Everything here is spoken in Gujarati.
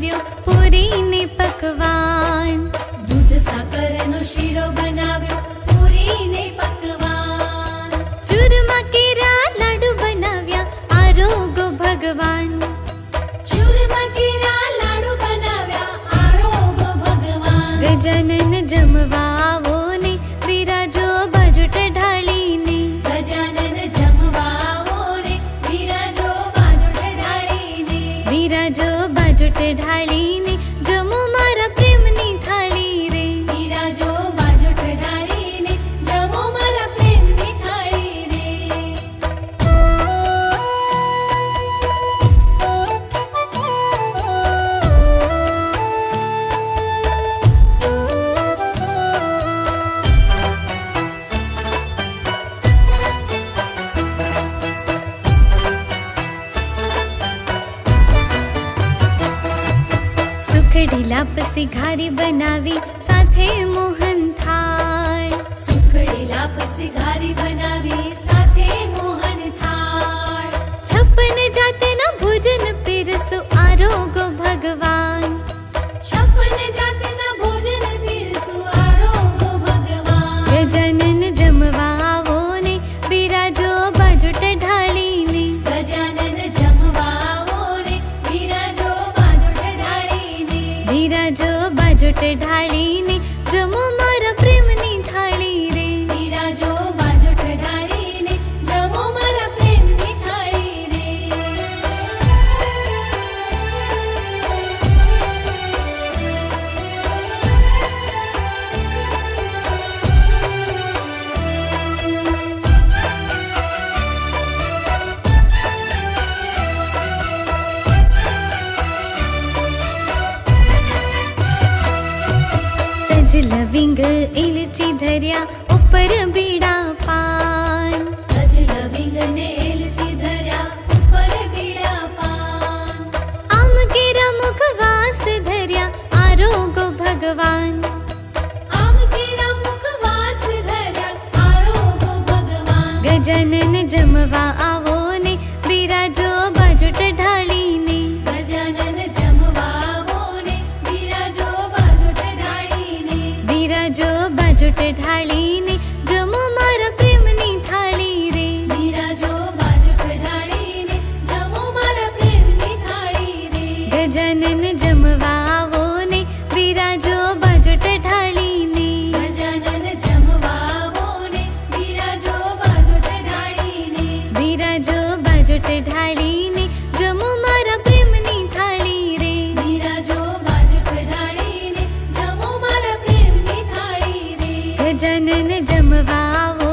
બનાવ્યો પૂરી ને પકવાન. દૂધ સાકરનો શીરો બનાવ્યો પૂરી ને પકવાન. ચૂરમા કેરા લાડુ બનાવ્યા આરોગો ભગવાન. ચૂરમા કેરા લાડુ બનાવ્યા આરોગો ભગવાન. ગજાનન જમવા આવો ને બિરાજો બાજુટ ઢાળીને. ગજાનન જમવા આવો ને બિરાજો બાજુટ ઢાળીને. બિરાજો બાજુટ ઢાળીને જમો મારા પ્રેમની થાળી રે. બિરાજો બાજુટ ઢાળીને જમો મારા પ્રેમની થાળી રે. સુખડી લાપસી ઘારી બનાવી સાથે મોહન થાળ. સુખડી લાપસી ઘારી બનાવી સાથે મોહન થાળ. 56 જાતના ભોજન પીરસો આરોગો ભગવાન. 56 જાતના ભોજન પીરસું આરોગો ભગવાન. ગજાનન જમવા આવો ને બિરાજો બાજુટ ઢાળીને. ગજાનન જમવા આવો ને બિરાજો બાજુટ ઢાળીને. બિરાજો બાજુટ ઢાળીને જમો મારા પ્રેમની થાળી રે. બિરાજો બાજુટ ઢાળીને જમો મારા પ્રેમની થાળી રે. તજ લવિંગ એલચી ધર્યા ઉપર બીડા પાન. તજ લવિંગ ને એલચી ધર્યા ઉપર બીડા પાન. આમ કેરા મુખવાસ ધર્યા આરોગો ભગવાન. આમ કેરા મુખવાસ ધર્યા આરોગો ભગવાન. ગજાનન જમવા આવો ને બિરાજો બાજુટ ઢાળીને. ગજાનન જમવા આવો ને બિરાજો બાજુટ ઢાળીને. બિરાજો બાજુટ ઢાળીને જમો મારા પ્રેમની થાળી રે. બિરાજો બાજુટ ઢાળીને જમો મારા પ્રેમની થાળી રે. ગજાનન જમવા આવો ને બિરાજો બાજુટ ઢાળીને. ગજાનન જમવા આવો ને બિરાજો બાજુટ ઢાળીને. બિરાજો બાજુટ ઢાળીને જમો મારા પ્રેમની થાળી રે. બિરાજો બાજુટ ઢાળીને જમો મારા પ્રેમની થાળી રે. ગજાનન જમવા આવો